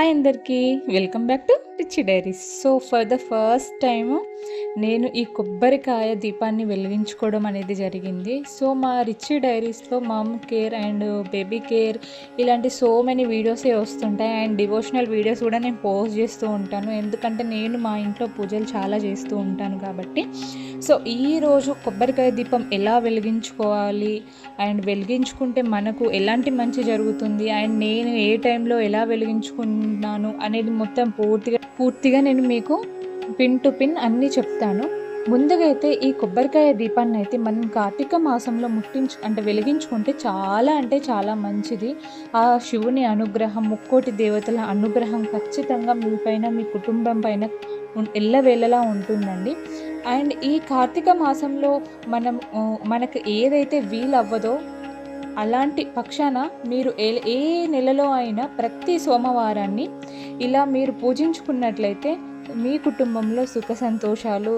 Hi అందరికీ, welcome back to rich diaries. So for the first time నేను ఈ కొబ్బరికాయ దీపాన్ని వెలిగించుకోవడం అనేది జరిగింది. సో మా రిచ్ డైరీస్లో mom care and baby care ఇలాంటి సో మెనీ వీడియోసే వస్తుంటాయి. అండ్ డివోషనల్ వీడియోస్ కూడా నేను పోస్ట్ చేస్తూ ఉంటాను, ఎందుకంటే నేను మా ఇంట్లో పూజలు చాలా చేస్తూ ఉంటాను కాబట్టి. సో ఈరోజు కొబ్బరికాయ దీపం ఎలా వెలిగించుకోవాలి అండ్ వెలిగించుకుంటే మనకు ఎలాంటి మంచి జరుగుతుంది అండ్ నేను ఏ టైంలో ఎలా వెలిగించుకున్నాను అనేది మొత్తం పూర్తిగా నేను మీకు పిన్ టు పిన్ అన్నీ చెప్తాను. ముందుగా అయితే ఈ కొబ్బరికాయ దీపాన్ని అయితే మనం కార్తీక మాసంలో వెలిగించుకుంటే చాలా అంటే చాలా మంచిది. ఆ శివుని అనుగ్రహం, ముక్కోటి దేవతల అనుగ్రహం ఖచ్చితంగా మీ పైన, మీ కుటుంబం పైన ఎల్లవేళలా ఉంటుందండి. అండ్ ఈ కార్తీక మాసంలో మనకు ఏదైతే వీలవ్వదో అలాంటి పక్షాన మీరు ఏ నెలలో అయినా ప్రతి సోమవారాన్ని ఇలా మీరు పూజించుకున్నట్లయితే మీ కుటుంబంలో సుఖ సంతోషాలు,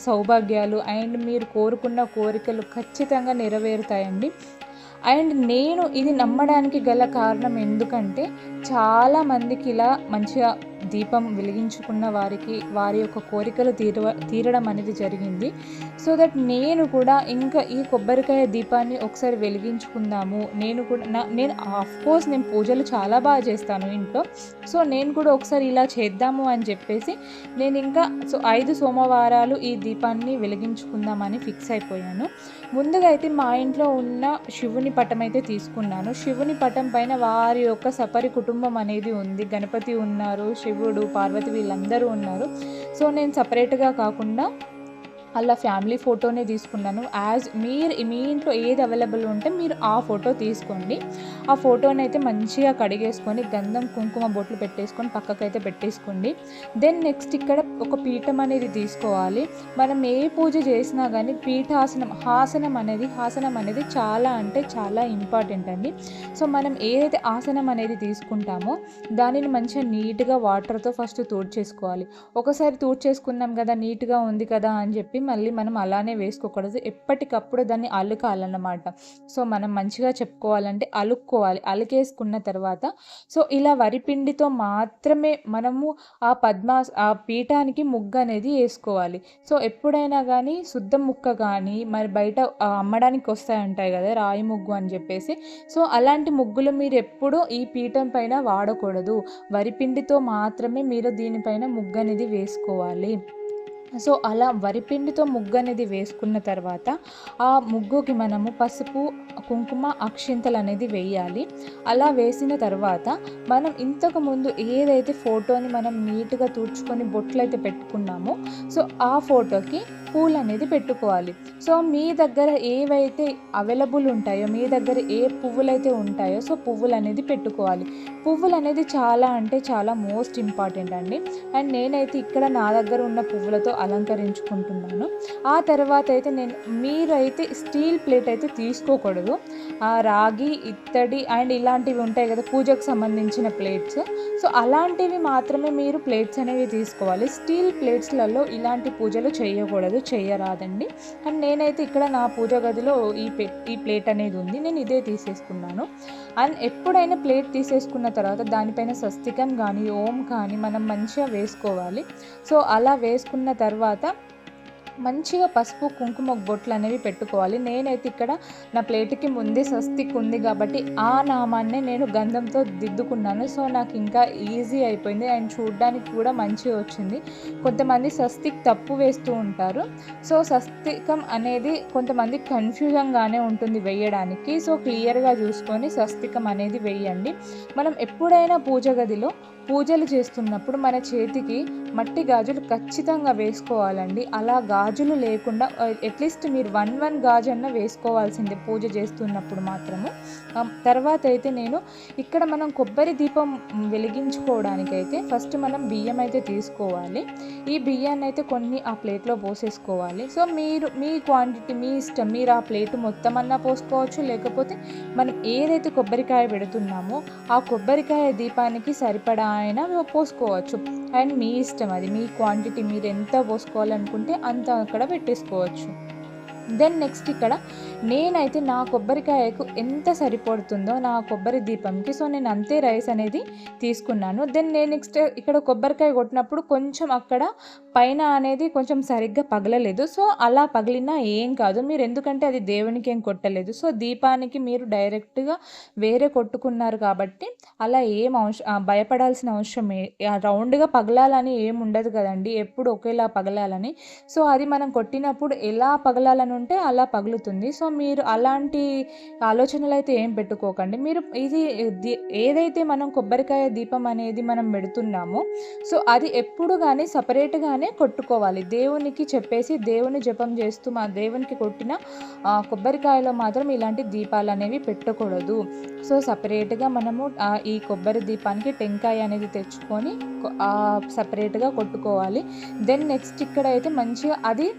సౌభాగ్యాలు అండ్ మీరు కోరుకున్న కోరికలు ఖచ్చితంగా నెరవేరుతాయండి. అండ్ నేను ఇది నమ్మడానికి గల కారణం ఎందుకంటే చాలామందికి ఇలా మంచిగా దీపం వెలిగించుకున్న వారికి వారి యొక్క కోరికలు తీరడం అనేది జరిగింది. సో దట్ నేను కూడా ఇంకా ఈ కొబ్బరికాయ దీపాన్ని ఒకసారి వెలిగించుకుందాము. నేను ఆఫ్కోర్స్ నేను పూజలు చాలా బాగా చేస్తాను ఇంట్లో. సో నేను కూడా ఒకసారి ఇలా చేద్దాము అని చెప్పేసి నేను ఇంకా 5 సోమవారాలు ఈ దీపాన్ని వెలిగించుకుందామని ఫిక్స్ అయిపోయాను. ముందుగా అయితే మా ఇంట్లో ఉన్న శివుని పటం అయితే తీసుకున్నాను. శివుని పటం పైన వారి యొక్క సపరి కుటుంబం అనేది ఉంది. గణపతి ఉన్నారు, శివుడు, పార్వతి వీళ్ళందరూ ఉన్నారు. సో నేను సపరేట్గా కాకుండా అలా ఫ్యామిలీ ఫోటోనే తీసుకున్నాను. మీ ఇంట్లో ఏది అవైలబుల్ ఉంటే మీరు ఆ ఫోటో తీసుకోండి. ఆ ఫోటోని అయితే మంచిగా కడిగేసుకొని గంధం కుంకుమ బొట్లు పెట్టేసుకొని పక్కకైతే పెట్టేసుకోండి. దెన్ నెక్స్ట్ ఇక్కడ ఒక పీఠం అనేది తీసుకోవాలి. మనం ఏ పూజ చేసినా కానీ హాసనం అనేది చాలా అంటే చాలా ఇంపార్టెంట్ అండి. సో మనం ఏదైతే ఆసనం అనేది తీసుకుంటామో దానిని మంచిగా నీట్గా వాటర్తో ఫస్ట్ తూడ్చేసుకోవాలి. ఒకసారి తూడ్చేసుకున్నాం కదా, నీట్గా ఉంది కదా అని చెప్పి మళ్ళీ మనం అలానే వేసుకోకూడదు. ఎప్పటికప్పుడు దాన్ని అలుకాలన్నమాట. సో మనం మంచిగా చెప్పుకోవాలంటే అలుకేసుకున్న తర్వాత సో ఇలా వరిపిండితో మాత్రమే మనము ఆ పీఠానికి ముగ్గు అనేది వేసుకోవాలి. సో ఎప్పుడైనా కానీ శుద్ధ ముక్క కానీ మరి బయట అమ్మడానికి వస్తాయంటాయి కదా, రాయి ముగ్గు అని చెప్పేసి. సో అలాంటి ముగ్గులు మీరు ఎప్పుడూ ఈ పీఠం పైన వాడకూడదు. వరిపిండితో మాత్రమే మీరు దీనిపైన ముగ్గు అనేది వేసుకోవాలి. సో అలా వరిపిండితో ముగ్గు అనేది వేసుకున్న తర్వాత ఆ ముగ్గుకి మనము పసుపు, కుంకుమ, అక్షింతలు అనేది వేయాలి. అలా వేసిన తర్వాత మనం ఇంతకుముందు ఏదైతే ఫోటోని మనం నీట్గా తుడుచుకొని బొట్లు అయితే పెట్టుకున్నామో సో ఆ ఫోటోకి పూలు అనేది పెట్టుకోవాలి. సో మీ దగ్గర ఏవైతే అవైలబుల్ ఉంటాయో, మీ దగ్గర ఏ పువ్వులు అయితే ఉంటాయో సో పువ్వులు అనేది పెట్టుకోవాలి. పువ్వులు అనేది చాలా అంటే చాలా మోస్ట్ ఇంపార్టెంట్ అండి. అండ్ నేనైతే ఇక్కడ నా దగ్గర ఉన్న పువ్వులతో అలంకరించుకుంటున్నాను. ఆ తర్వాత అయితే మీరైతే స్టీల్ ప్లేట్ అయితే తీసుకోకూడదు. రాగి, ఇత్తడి అండ్ ఇలాంటివి ఉంటాయి కదా పూజకు సంబంధించిన ప్లేట్స్. సో అలాంటివి మాత్రమే మీరు ప్లేట్స్ అనేవి తీసుకోవాలి. స్టీల్ ప్లేట్స్లలో ఇలాంటి పూజలు చేయరాదండి. అండ్ నేనైతే ఇక్కడ నా పూజ గదిలో ఈ ప్లేట్ అనేది ఉంది, నేను ఇదే తీసేసుకున్నాను. అండ్ ఎప్పుడైనా ప్లేట్ తీసేసుకున్న తర్వాత దానిపైన స్వస్తికం కానీ ఓం కానీ మనం మంచిగా వేసుకోవాలి. సో అలా వేసుకున్న తర్వాత మంచిగా పసుపు, కుంకుమ బొట్లు అనేవి పెట్టుకోవాలి. నేనైతే ఇక్కడ నా ప్లేట్కి ముందే స్వస్తిక్ ఉంది కాబట్టి ఆ నామాన్నే నేను గంధంతో దిద్దుకున్నాను. సో నాకు ఇంకా ఈజీ అయిపోయింది అండ్ చూడడానికి కూడా మంచిగా వచ్చింది. కొంతమంది స్వస్తిక్ తప్పు వేస్తూ ఉంటారు. సో స్వస్తికం అనేది కొంతమంది కన్ఫ్యూజన్గానే ఉంటుంది వేయడానికి. సో క్లియర్గా చూసుకొని స్వస్తికం అనేది వేయండి. మనం ఎప్పుడైనా పూజ గదిలో పూజలు చేస్తున్నప్పుడు మన చేతికి మట్టి గాజులు ఖచ్చితంగా వేసుకోవాలండి. అలా గాజులు లేకుండా అట్లీస్ట్ మీరు 1 గాజు అన్న వేసుకోవాల్సిందే పూజ చేస్తున్నప్పుడు మాత్రము. తర్వాత అయితే నేను ఇక్కడ మనం కొబ్బరి దీపం వెలిగించుకోవడానికైతే ఫస్ట్ మనం బియ్యం అయితే తీసుకోవాలి. ఈ బియ్యాన్ని అయితే కొన్ని ఆ ప్లేట్లో పోసేసుకోవాలి. సో మీ క్వాంటిటీ మీ ఇష్టం, మీరు ఆ ప్లేట్ మొత్తం అన్నా పోసుకోవచ్చు, లేకపోతే మనం ఏదైతే కొబ్బరికాయ పెడుతున్నామో ఆ కొబ్బరికాయ దీపానికి సరిపడా అయినా పోసుకోవచ్చు. అండ్ మీ ఇష్టం, అది మీ క్వాంటిటీ, మీరు ఎంత పోసుకోవాలనుకుంటే అంత అక్కడ పెట్టేసుకోవచ్చు. దెన్ నెక్స్ట్ ఇక్కడ నేనైతే నా కొబ్బరికాయకు ఎంత సరిపడుతుందో నా కొబ్బరి దీపంకి, సో నేను అంతే రైస్ అనేది తీసుకున్నాను. దెన్ నేను నెక్స్ట్ ఇక్కడ కొబ్బరికాయ కొట్టినప్పుడు కొంచెం అక్కడ పైన అనేది కొంచెం సరిగ్గా పగలలేదు. సో అలా పగిలినా ఏం కాదు, మీరు ఎందుకంటే అది దేవునికి ఏం కొట్టలేదు. సో దీపానికి మీరు డైరెక్ట్గా వేరే కొట్టుకున్నారు కాబట్టి అలా ఏం భయపడాల్సిన అవసరం రౌండ్గా పగలాలని ఏం ఉండదు కదండి, ఎప్పుడు ఒకేలా పగలాలని. సో అది మనం కొట్టినప్పుడు ఎలా పగలాలని ఉంటే అలా పగులుతుంది. సో మీరు అలాంటి ఆలోచనలు అయితే ఏం పెట్టుకోకండి. మీరు ఇది ఏదైతే మనం కొబ్బరికాయ దీపం అనేది మనం పెడుతున్నామో సో అది ఎప్పుడు కానీ సపరేట్గానే కొట్టుకోవాలి. దేవునికి చెప్పేసి దేవుని జపం చేస్తూ మా దేవునికి కొట్టిన కొబ్బరికాయలో మాత్రం ఇలాంటి దీపాలు అనేవి పెట్టకూడదు. సో సపరేట్గా మనము ఈ కొబ్బరి దీపానికి టెంకాయ అనేది తెచ్చుకొని సపరేట్గా కొట్టుకోవాలి. దెన్ నెక్స్ట్ ఇక్కడ అయితే మంచిగా అది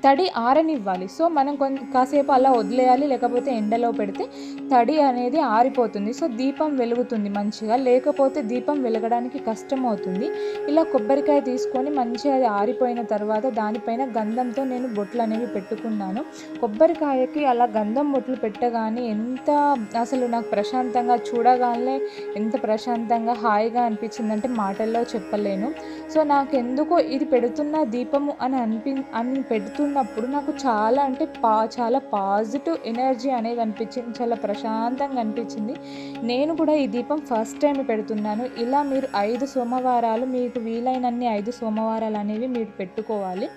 తడి ఆరనివ్వాలి. సో మనం కాసేపు అలా వదిలేయాలి, లేకపోతే ఎండలో పెడితే తడి అనేది ఆరిపోతుంది. సో దీపం వెలుగుతుంది మంచిగా, లేకపోతే దీపం వెలగడానికి కష్టం అవుతుంది. ఇలా కొబ్బరికాయ తీసుకొని మంచిగా అది ఆరిపోయిన తర్వాత దానిపైన గంధంతో నేను బొట్లు అనేవి పెట్టుకున్నాను. కొబ్బరికాయకి అలా గంధం బొట్లు పెట్టగానే ఎంత అసలు నాకు ప్రశాంతంగా చూడగానే ఎంత ప్రశాంతంగా హాయిగా అనిపించిందంటే మాటల్లో చెప్పలేను. సో నాకెందుకో ఇది పెడుతున్న దీపము అని పెడుతున్నప్పుడు నాకు చాలా అంటే చాలా పాజిటివ్ ఎనర్జీ అనేది అనిపించింది, చాలా ప్రశాంతంగా అనిపించింది. నేను కూడా ఈ దీపం ఫస్ట్ టైం పెడుతున్నాను. ఇలా మీరు 5 సోమవారాలు మీకు వీలైనన్ని 5 సోమవారాలు అనేవి మీరు పెట్టుకోవాలి.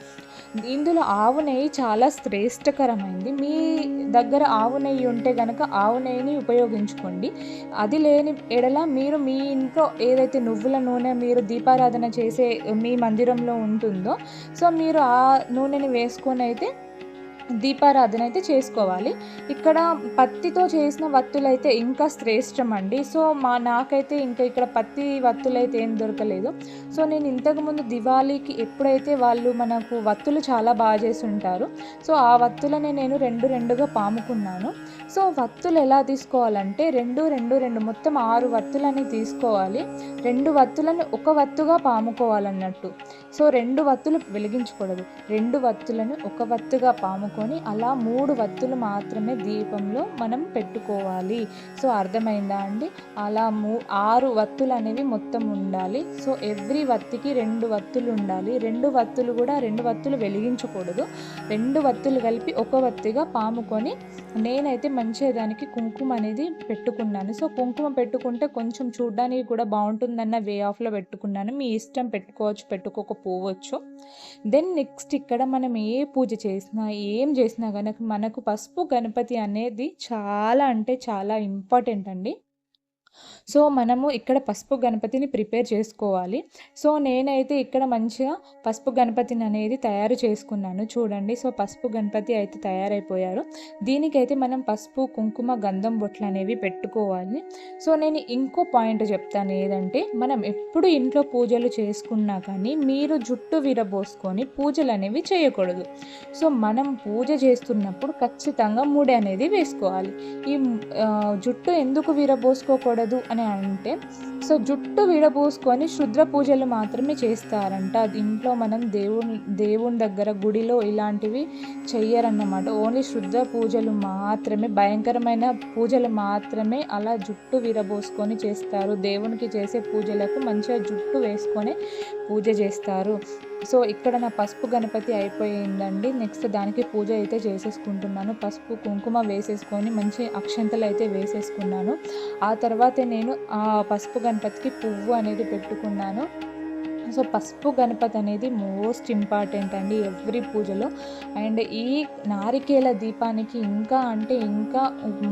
ఇందులో ఆవు నెయ్యి చాలా శ్రేష్టకరమైంది. మీ దగ్గర ఆవు నెయ్యి ఉంటే కనుక ఆవు నెయ్యిని ఉపయోగించుకోండి. అది లేని ఎడల మీరు మీ ఇంట్లో ఏదైతే నువ్వుల నూనె మీరు దీపారాధన చేసే మీ మందిరంలో ఉంటుందో సో మీరు ఆ నూనెని వేసుకొని అయితే దీపారాధన అయితే చేసుకోవాలి. ఇక్కడ పత్తితో చేసిన వత్తులైతే ఇంకా శ్రేష్టం అండి. సో నాకైతే ఇంకా ఇక్కడ పత్తి వత్తులైతే ఏం దొరకలేదు. సో నేను ఇంతకుముందు దివాళీకి ఎప్పుడైతే వాళ్ళు మనకు వత్తులు చాలా బాగా చేసి ఉంటారు సో ఆ వత్తులని నేను రెండుగా పాముకున్నాను. సో వత్తులు ఎలా తీసుకోవాలంటే రెండు మొత్తం 6 వత్తులని తీసుకోవాలి. 2 వత్తులను ఒక వత్తుగా పాముకోవాలన్నట్టు. సో 2 వత్తులు వెలిగించకూడదు, 2 వత్తులను ఒక వత్తుగా పాముకొని అలా 3 వత్తులు మాత్రమే దీపంలో మనం పెట్టుకోవాలి. సో అర్థమైందా అండి? అలా 6 వత్తులు అనేవి మొత్తం ఉండాలి. సో ఎవ్రీ వత్తికి 2 వత్తులు ఉండాలి. 2 వత్తులు కూడా 2 వత్తులు వెలిగించకూడదు, 2 వత్తులు కలిపి ఒక వత్తిగా పాముకొని నేనైతే మంచిగా దానికి కుంకుమ అనేది పెట్టుకున్నాను. సో కుంకుమ పెట్టుకుంటే కొంచెం చూడడానికి కూడా బాగుంటుందన్న వే ఆఫ్లో పెట్టుకున్నాను. మీ ఇష్టం, పెట్టుకోవచ్చు పెట్టుకోకపోవచ్చు. దెన్ నెక్స్ట్ ఇక్కడ మనం ఏ పూజ చేసినా ఏం చేసినా కనుక మనకు పసుపు గణపతి అనేది చాలా అంటే చాలా ఇంపార్టెంట్ అండి. సో మనము ఇక్కడ పసుపు గణపతిని ప్రిపేర్ చేసుకోవాలి. సో నేనైతే ఇక్కడ మంచిగా పసుపు గణపతిని అనేది తయారు చేసుకున్నాను చూడండి. సో పసుపు గణపతి అయితే తయారైపోయారు. దీనికైతే మనం పసుపు కుంకుమ గంధం బొట్లు అనేవి పెట్టుకోవాలి. సో నేను ఇంకో పాయింట్ చెప్తాను, ఏదంటే మనం ఎప్పుడు ఇంట్లో పూజలు చేసుకున్నా కానీ మీరు జుట్టు విరబోసుకొని పూజలు అనేవి చేయకూడదు. సో మనం పూజ చేస్తున్నప్పుడు ఖచ్చితంగా ముడి అనేది వేసుకోవాలి. ఈ జుట్టు ఎందుకు విరబోసుకోకూడదు అని అంటే సో జుట్టు విడబోసుకొని శుద్ర పూజలు మాత్రమే చేస్తారంట. ఇంట్లో మనం దేవుని దగ్గర గుడిలో ఇలాంటివి చెయ్యరన్నమాట. ఓన్లీ శుద్ర పూజలు మాత్రమే, భయంకరమైన పూజలు మాత్రమే అలా జుట్టు విరబోసుకొని చేస్తారు. దేవునికి చేసే పూజలకు మంచిగా జుట్టు వేసుకొని పూజ చేస్తారు. సో ఇక్కడ నా పసుపు గణపతి అయిపోయిందండి. నెక్స్ట్ దానికి పూజ అయితే చేసేసుకుంటున్నాను. పసుపు కుంకుమ వేసేసుకొని మంచి అక్షంతలు అయితే వేసేసుకున్నాను. ఆ తర్వాత నేను ఆ పసుపు గణపతికి పువ్వు అనేది పెట్టుకున్నాను. సో పసుపు గణపతి అనేది మోస్ట్ ఇంపార్టెంట్ అండి ఎవ్రీ పూజలో. అండ్ ఈ నారికేల దీపానికి ఇంకా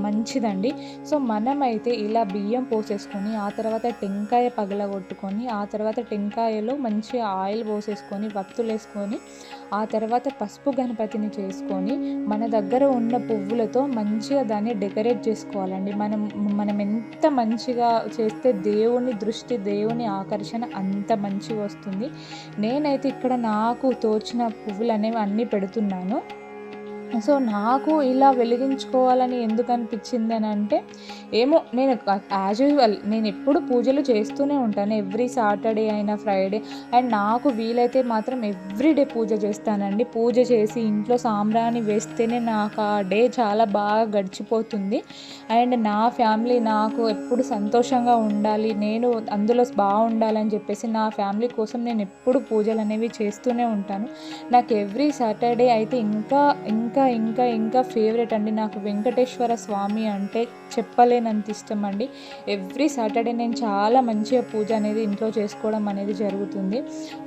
మంచిదండి. సో మనమైతే ఇలా బియ్యం పోసేసుకొని ఆ తర్వాత టెంకాయ పగలగొట్టుకొని ఆ తర్వాత టెంకాయలో మంచి ఆయిల్ పోసేసుకొని వత్తులు వేసుకొని ఆ తర్వాత పసుపు గణపతిని చేసుకొని మన దగ్గర ఉన్న పువ్వులతో మంచిగా దాన్ని డెకరేట్ చేసుకోవాలండి. మనం ఎంత మంచిగా చేస్తే దేవుని దృష్టి, దేవుని ఆకర్షణ అంత మంచిగా వస్తుంది. నేనైతే ఇక్కడ నాకు తోచిన పువ్వులు అనేవి అన్నీ పెడుతున్నాను. సో నాకు ఇలా వెలిగించుకోవాలని ఎందుకు అనిపించింది అని అంటే, ఏమో నేను యాజ్ యూజువల్ నేను ఎప్పుడు పూజలు చేస్తూనే ఉంటాను. ఎవ్రీ సాటర్డే అయినా ఫ్రైడే అండ్ నాకు వీలైతే మాత్రం ఎవ్రీడే పూజ చేస్తానండి. పూజ చేసి ఇంట్లో సాంబ్రాణి వేస్తేనే నాకు ఆ డే చాలా బాగా గడిచిపోతుంది. అండ్ నా ఫ్యామిలీ నాకు ఎప్పుడు సంతోషంగా ఉండాలి, నేను అందులో బాగుండాలని చెప్పేసి నా ఫ్యామిలీ కోసం నేను ఎప్పుడు పూజలు అనేవి చేస్తూనే ఉంటాను. నాకు ఎవ్రీ సాటర్డే అయితే ఇంకా ఇంకా ఇంకా ఇంకా ఫేవరెట్ అండి. నాకు వెంకటేశ్వర స్వామి అంటే చెప్పలేనంత ఇష్టం అండి. ఎవ్రీ సాటర్డే నేను చాలా మంచిగా పూజ అనేది ఇంట్లో చేసుకోవడం అనేది జరుగుతుంది.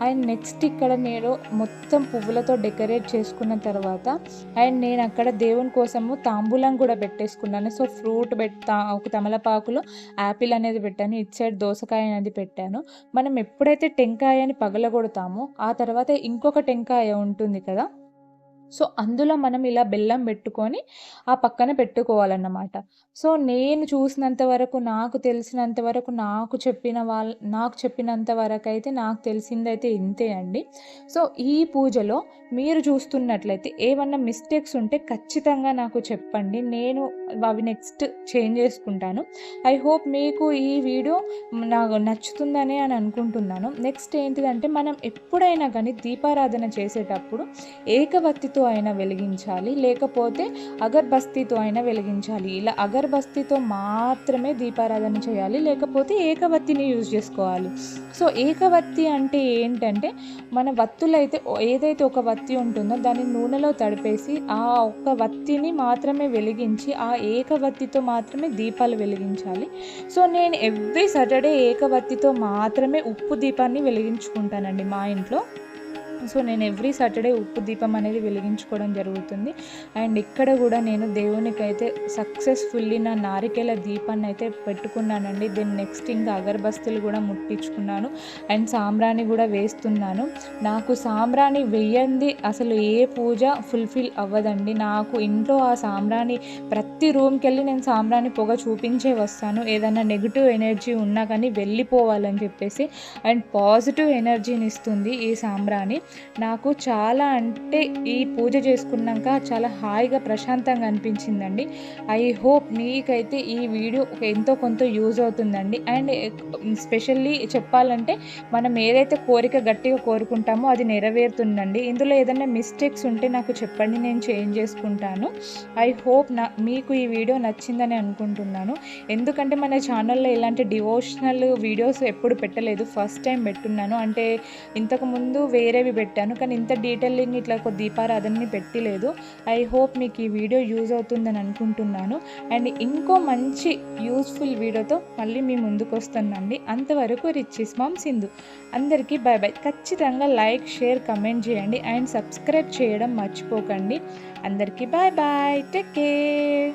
అండ్ నెక్స్ట్ ఇక్కడ నేను మొత్తం పువ్వులతో డెకరేట్ చేసుకున్న తర్వాత అండ్ నేను అక్కడ దేవుని కోసము తాంబూలం కూడా పెట్టేసుకున్నాను. సో ఫ్రూట్ ఒక తమలపాకులో యాపిల్ అనేది పెట్టాను, ఇటు సైడ్ దోసకాయ అనేది పెట్టాను. మనం ఎప్పుడైతే టెంకాయని పగలగొడతామో ఆ తర్వాత ఇంకొక టెంకాయ ఉంటుంది కదా, సో అందులో మనం ఇలా బెల్లం పెట్టుకొని ఆ పక్కన పెట్టుకోవాలన్నమాట. సో నేను చూసినంత వరకు, నాకు తెలిసినంత వరకు, నాకు చెప్పినంత వరకు అయితే నాకు తెలిసిందైతే ఇంతే అండి. సో ఈ పూజలో మీరు చూస్తున్నట్లయితే ఏమన్నా మిస్టేక్స్ ఉంటే ఖచ్చితంగా నాకు చెప్పండి, నేను అవి నెక్స్ట్ చేంజ్ చేసుకుంటాను. ఐ హోప్ మీకు ఈ వీడియో నాకు నచ్చుతుందని అనుకుంటున్నాను. నెక్స్ట్ ఏంటిదంటే, మనం ఎప్పుడైనా కానీ దీపారాధన చేసేటప్పుడు ఏకవత్తితో అయినా వెలిగించాలి, లేకపోతే అగర్బస్తీతో అయినా వెలిగించాలి. ఇలా అగర్బస్తీతో మాత్రమే దీపారాధన చేయాలి, లేకపోతే ఏకవత్తిని యూజ్ చేసుకోవాలి. సో ఏకవత్తి అంటే ఏంటంటే, మన వత్తులైతే ఏదైతే ఒక వత్తి ఉంటుందో దాన్ని నూనెలో తడిపేసి ఆ ఒక్క వత్తిని మాత్రమే వెలిగించి ఆ ఏకవత్తితో మాత్రమే దీపాలు వెలిగించాలి. సో నేను ఎవ్రీ సాటర్డే ఏకవత్తితో మాత్రమే ఉప్పు దీపాన్ని వెలిగించుకుంటానండి మా ఇంట్లో. సో నేను ఎవ్రీ సాటర్డే ఉప్పు దీపం అనేది వెలిగించుకోవడం జరుగుతుంది. అండ్ ఇక్కడ కూడా నేను దేవునికైతే సక్సెస్ఫుల్లీ నా నారికేల దీపాన్ని అయితే పెట్టుకున్నానండి. దెన్ నెక్స్ట్ ఇంకా అగరబస్తులు కూడా ముట్టించుకున్నాను అండ్ సాంబ్రాణి కూడా వేస్తున్నాను. నాకు సాంబ్రాణి వెయ్యంది అసలు ఏ పూజ ఫుల్ఫిల్ అవ్వదండి. నాకు ఇంట్లో ఆ సాంబ్రాణి ప్రతి రూమ్కి వెళ్ళి నేను సాంబ్రాణి పొగ చూపించే వస్తాను. ఏదైనా నెగిటివ్ ఎనర్జీ ఉన్నా కానీ వెళ్ళిపోవాలని చెప్పేసి. అండ్ పాజిటివ్ ఎనర్జీని ఇస్తుంది ఈ సాంబ్రాణి. నాకు చాలా అంటే ఈ పూజ చేసుకున్నాక చాలా హాయిగా ప్రశాంతంగా అనిపించిందండి. ఐ హోప్ మీకైతే ఈ వీడియో ఎంతో కొంత యూజ్ అవుతుందండి. అండ్ స్పెషల్లీ చెప్పాలంటే, మనం ఏదైతే కోరిక గట్టిగా కోరుకుంటామో అది నెరవేరుతుందండి. ఇందులో ఏదైనా మిస్టేక్స్ ఉంటే నాకు చెప్పండి, నేను చేంజ్ చేసుకుంటాను. ఐ హోప్ మీకు ఈ వీడియో నచ్చిందని అనుకుంటున్నాను. ఎందుకంటే మన ఛానల్లో ఇలాంటి డివోషనల్ వీడియోస్ ఎప్పుడు పెట్టలేదు, ఫస్ట్ టైం పెట్టున్నాను. అంటే ఇంతకుముందు వేరేవి పెట్టాను, కానీ ఇంత డీటెయిలింగ్ ఇట్లా ఒక దీపారాధనని పెట్టలేదు. ఐ హోప్ మీకు ఈ వీడియో యూజ్ అవుతుందని అనుకుంటున్నాను. అండ్ ఇంకో మంచి యూస్ఫుల్ వీడియోతో మళ్ళీ మీ ముందుకు వస్తానండి. అంతవరకు రిచ్ మామ్ సింధు. అందరికీ బాయ్ బాయ్. ఖచ్చితంగా లైక్, షేర్, కమెంట్ చేయండి అండ్ సబ్స్క్రైబ్ చేయడం మర్చిపోకండి. అందరికీ బాయ్ బాయ్. Take care.